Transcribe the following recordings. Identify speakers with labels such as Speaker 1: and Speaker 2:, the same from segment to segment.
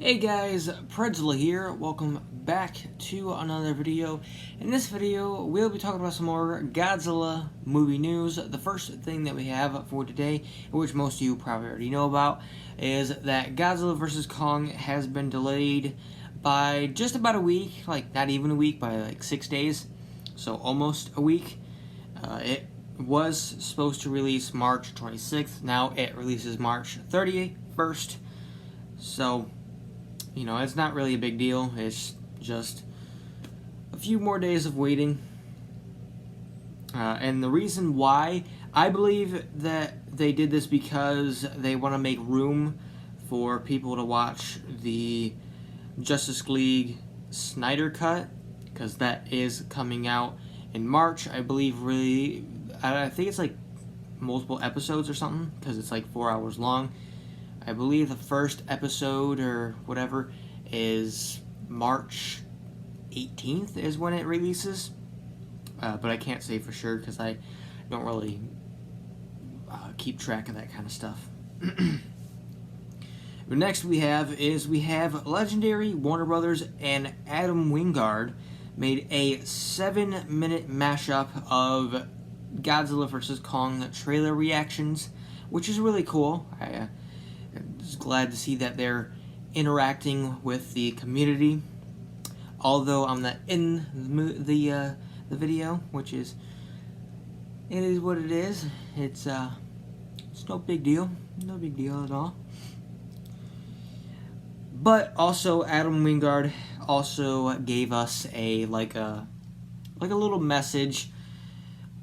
Speaker 1: Hey guys, Godzilla here. Welcome back to another video. In this video, we'll be talking about some more Godzilla movie news. The first thing that we have for today, which most of you probably already know about, is that Godzilla vs. Kong has been delayed by just about a week, like not even a week, by like 6 days, so almost a week. It was supposed to release March 26th, now it releases March 31st, so you know, it's not really a big deal. It's just a few more days of waiting. And the reason why, I believe that they did this because they want to make room for people to watch the Justice League Snyder Cut, because that is coming out in March. I believe I think it's like multiple episodes or something, because it's like 4 hours long. I believe the first episode or whatever is March 18th is when it releases. But I can't say for sure because I don't really keep track of that kind of stuff. But next we have legendary Warner Brothers and Adam Wingard made a 7-minute mashup of Godzilla vs. Kong trailer reactions, which is really cool. I'm just glad to see that they're interacting with the community. Although I'm not in the video, which is what it is. It's no big deal, no big deal at all. But also, Adam Wingard also gave us a little message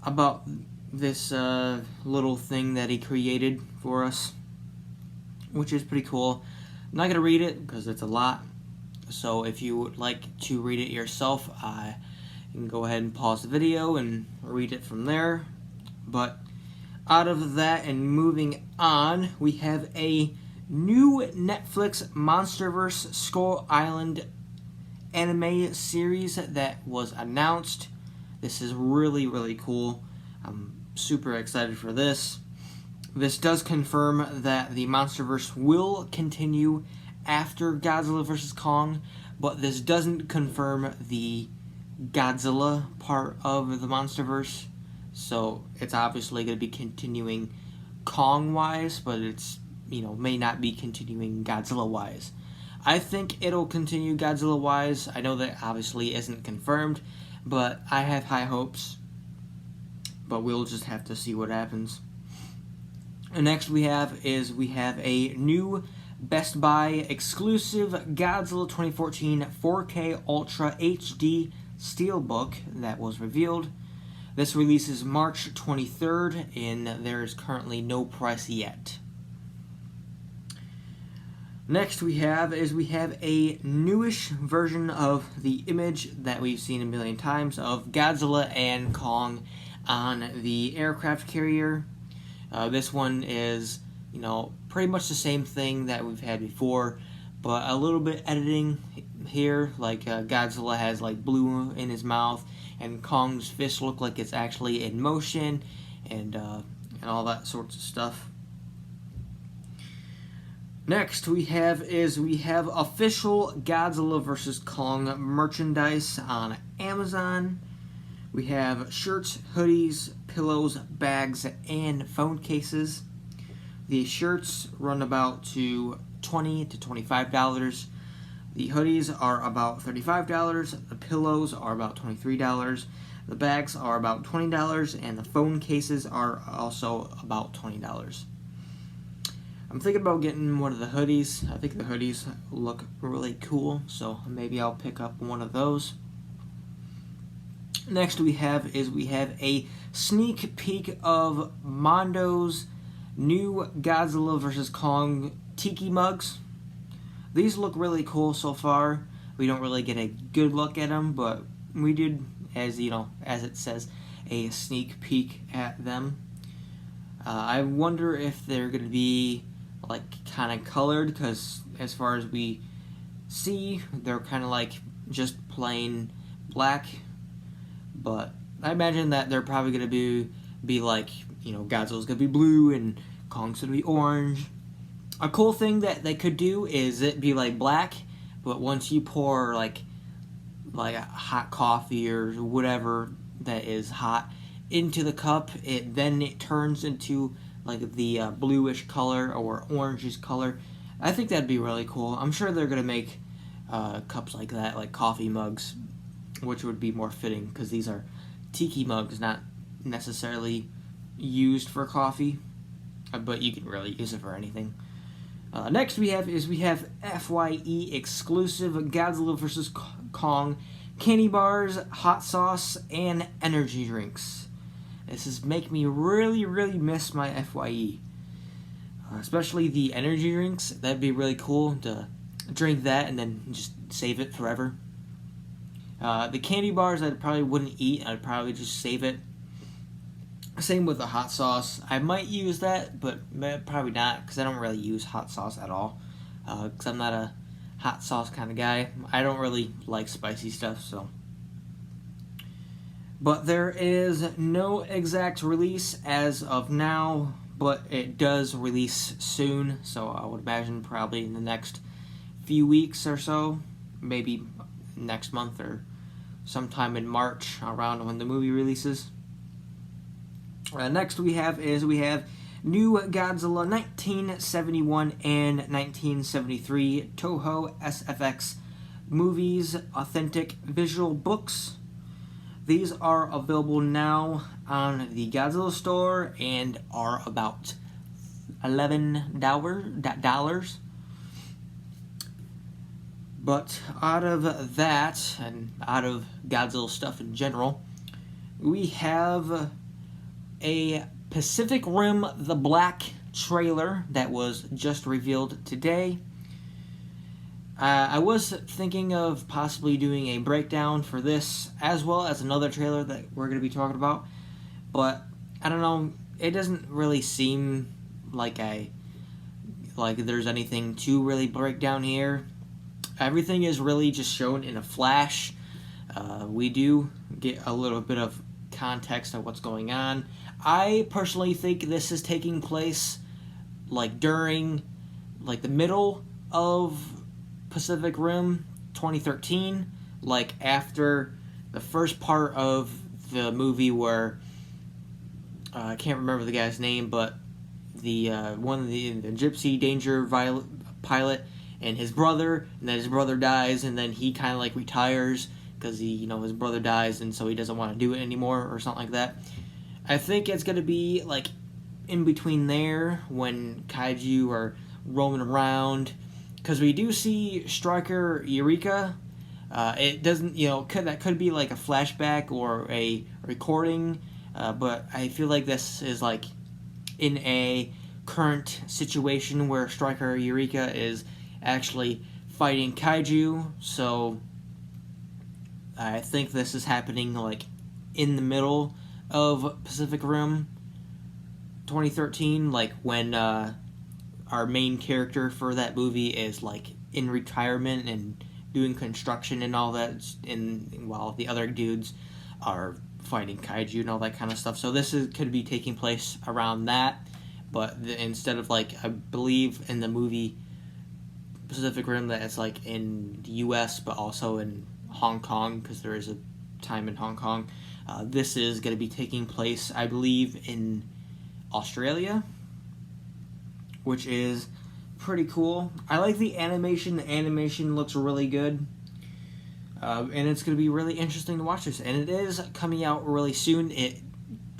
Speaker 1: about this little thing that he created for us, which is pretty cool. I'm not going to read it because it's a lot, so if you would like to read it yourself, you can go ahead and pause the video and read it from there. But out of that and moving on, we have a new Netflix MonsterVerse Skull Island anime series that was announced. This is really, really cool. I'm super excited for this. This does confirm that the MonsterVerse will continue after Godzilla vs. Kong, but this doesn't confirm the Godzilla part of the MonsterVerse. So it's obviously going to be continuing Kong-wise, but it's, may not be continuing Godzilla-wise. I think it'll continue Godzilla-wise. I know that obviously isn't confirmed, but I have high hopes. But we'll just have to see what happens. And next we have a new Best Buy exclusive Godzilla 2014 4K Ultra HD Steelbook that was revealed. This releases March 23rd, and there is currently no price yet. Next we have a newish version of the image that we've seen a million times of Godzilla and Kong on the aircraft carrier. This one is, pretty much the same thing that we've had before, but a little bit editing here. Like Godzilla has like blue in his mouth, and Kong's fist look like it's actually in motion, and all that sorts of stuff. Next we have official Godzilla vs. Kong merchandise on Amazon. We have shirts, hoodies, pillows, bags, and phone cases. The shirts run about to $20 to $25. The hoodies are about $35. The pillows are about $23. The bags are about $20, and the phone cases are also about $20. I'm thinking about getting one of the hoodies. I think the hoodies look really cool, so maybe I'll pick up one of those. Next we have a sneak peek of Mondo's new Godzilla vs. Kong tiki mugs. These look really cool so far. We don't really get a good look at them, but we did, as it says, a sneak peek at them. I wonder if they're going to be like kind of colored, because as far as we see, they're kind of like just plain black. But I imagine that they're probably going to be like, Godzilla's going to be blue and Kong's going to be orange. A cool thing that they could do is it be like black, but once you pour like a hot coffee or whatever that is hot into the cup, it turns into like the bluish color or orangish color. I think that'd be really cool. I'm sure they're gonna make cups like that, like coffee mugs, which would be more fitting because these are tiki mugs, not necessarily used for coffee, but you can really use it for anything. Next we have FYE exclusive Godzilla vs. Kong candy bars, hot sauce, and energy drinks. This is make me really, really miss my FYE. Especially the energy drinks. That'd be really cool to drink that and then just save it forever. The candy bars I probably wouldn't eat. I'd probably just save it. Same with the hot sauce. I might use that, but probably not because I don't really use hot sauce at all. Because I'm not a hot sauce kind of guy. I don't really like spicy stuff, so. But there is no exact release as of now, but it does release soon, so I would imagine probably in the next few weeks or so, maybe next month or sometime in March around when the movie releases. Next we have new Godzilla 1971 and 1973 Toho SFX movies authentic visual books. These are available now on the Godzilla store and are about $11. But out of that, and out of Godzilla stuff in general, we have a Pacific Rim The Black trailer that was just revealed today. I was thinking of possibly doing a breakdown for this, as well as another trailer that we're going to be talking about, but I don't know, it doesn't really seem like there's anything to really break down here. Everything is really just shown in a flash. We do get a little bit of context of what's going on. I personally think this is taking place during the middle of Pacific Rim 2013, after the first part of the movie where I can't remember the guy's name, but the Gypsy Danger pilot and his brother, and then his brother dies, and then he kind of retires because his brother dies, and so he doesn't want to do it anymore or something like that. I think it's gonna be in between there when kaiju are roaming around, because we do see Striker Eureka. It doesn't, that could be a flashback or a recording, but I feel like this is in a current situation where Striker Eureka is actually fighting kaiju. So I think this is happening in the middle of Pacific Rim 2013, when our main character for that movie is in retirement and doing construction and all that, while the other dudes are fighting kaiju and all that kind of stuff. So this could be taking place around that, but instead of I believe in the movie Pacific Rim that it's in the U.S. but also in Hong Kong, because there is a time in Hong Kong. This is going to be taking place, I believe, in Australia, which is pretty cool. I like the animation. The animation looks really good. And it's going to be really interesting to watch this. And it is coming out really soon. It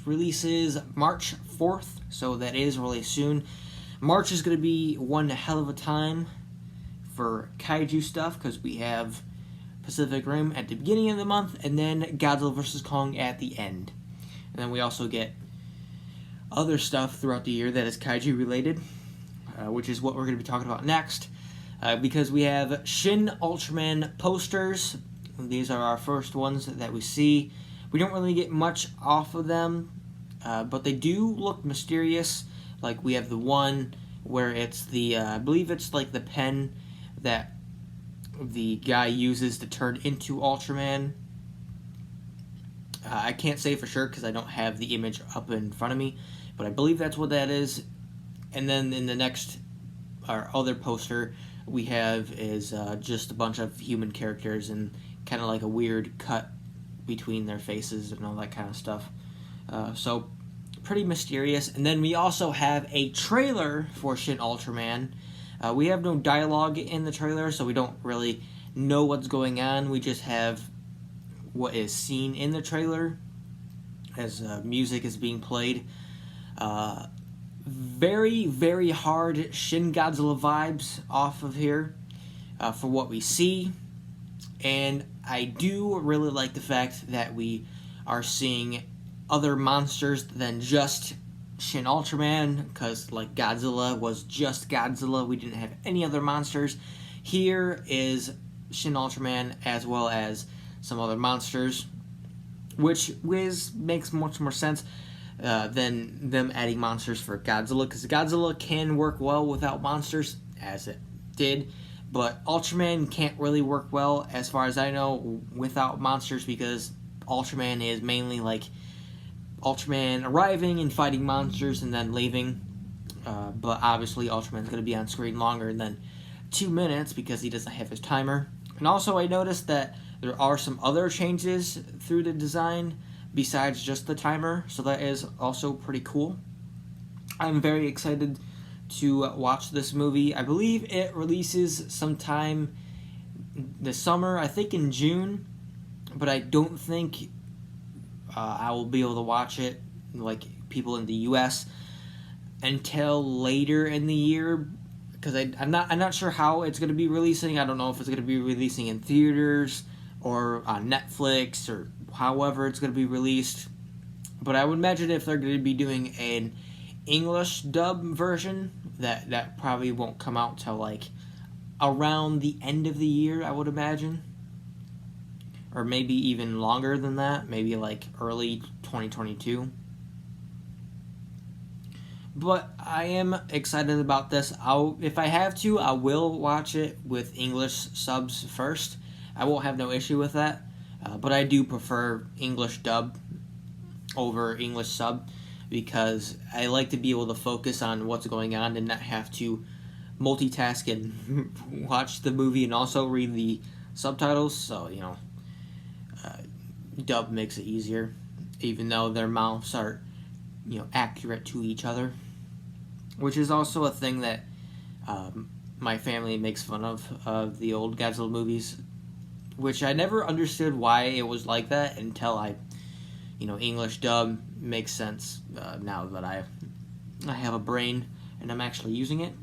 Speaker 1: releases March 4th, so that is really soon. March is going to be one hell of a time for kaiju stuff, because we have Pacific Rim at the beginning of the month, and then Godzilla vs. Kong at the end. And then we also get other stuff throughout the year that is kaiju related, which is what we're going to be talking about next, because we have Shin Ultraman posters. These are our first ones that we see. We don't really get much off of them, but they do look mysterious. We have the one where it's I believe it's the pen that the guy uses to turn into Ultraman. I can't say for sure because I don't have the image up in front of me, but I believe that's what that is. And then in the next our other poster we have is just a bunch of human characters and kind of like a weird cut between their faces and all that kind of stuff. So pretty mysterious. And then we also have a trailer for Shin Ultraman. We have no dialogue in the trailer, so we don't really know what's going on. We just have what is seen in the trailer as music is being played. Very, very hard Shin Godzilla vibes off of here for what we see. And I do really like the fact that we are seeing other monsters than just Shin Ultraman, because like Godzilla was just Godzilla. We didn't have any other monsters. Here is Shin Ultraman as well as some other monsters, which makes much more sense than them adding monsters for Godzilla, because Godzilla can work well without monsters, as it did, but Ultraman can't really work well, as far as I know, without monsters, because Ultraman is mainly like Ultraman arriving and fighting monsters and then leaving, but obviously Ultraman's going to be on screen longer than 2 minutes because he doesn't have his timer. And also I noticed that there are some other changes through the design besides just the timer, so that is also pretty cool. I'm very excited to watch this movie. I believe it releases sometime this summer, I think in June, but I don't think I will be able to watch it, like people in the US, until later in the year, because I'm not sure how it's going to be releasing. I don't know if it's going to be releasing in theaters or on Netflix or however it's going to be released. But I would imagine if they're going to be doing an English dub version, that probably won't come out till like around the end of the year, I would imagine. Or maybe even longer than that, maybe like early 2022. But I am excited about this. If I have to, I will watch it with English subs first. I won't have no issue with that. But I do prefer English dub over English sub, because I like to be able to focus on what's going on and not have to multitask and watch the movie and also read the subtitles. So, dub makes it easier, even though their mouths are, accurate to each other, which is also a thing that my family makes fun of the old Godzilla movies, which I never understood why it was like that until English dub makes sense now that I have a brain and I'm actually using it.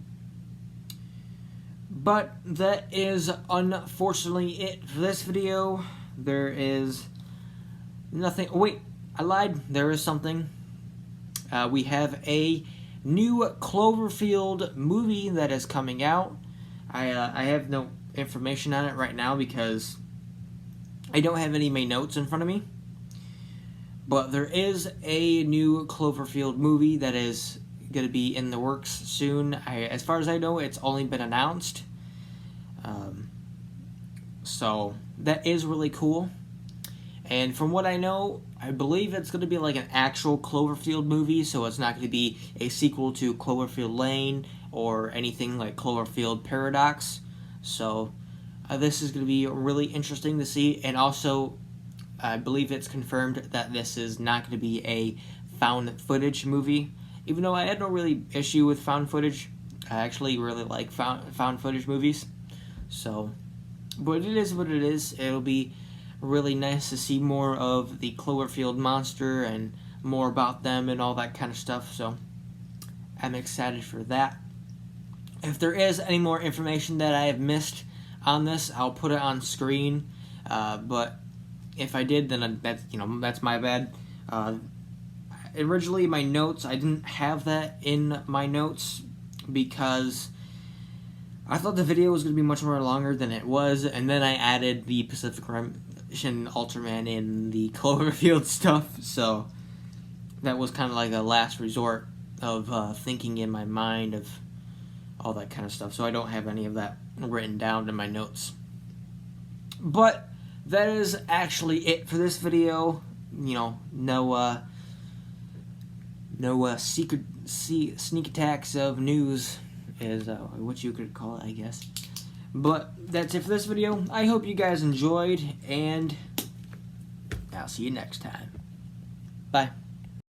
Speaker 1: But that is unfortunately it for this video. There is nothing. Oh, wait, I lied. There is something. We have a new Cloverfield movie that is coming out. I have no information on it right now because I don't have any of my notes in front of me. But there is a new Cloverfield movie that is going to be in the works soon. As far as I know, it's only been announced. So that is really cool. And from what I know, I believe it's going to be like an actual Cloverfield movie, so it's not going to be a sequel to Cloverfield Lane or anything like Cloverfield Paradox. So this is going to be really interesting to see. And also, I believe it's confirmed that this is not going to be a found footage movie. Even though I had no really issue with found footage, I actually really like found footage movies. So, but it is what it is. It'll be really nice to see more of the Cloverfield monster and more about them and all that kind of stuff. So, I'm excited for that. If there is any more information that I have missed on this, I'll put it on screen. But if I did, then that's my bad. Originally, my notes, I didn't have that in my notes because I thought the video was going to be much more longer than it was, and then I added the Pacific Rim Shin Ultraman in the Cloverfield stuff, so that was kind of like a last resort of thinking in my mind of all that kind of stuff, so I don't have any of that written down in my notes. But that is actually it for this video. No sneak attacks of news is what you could call it, I guess. But that's it for this video. I hope you guys enjoyed, and I'll see you next time. Bye.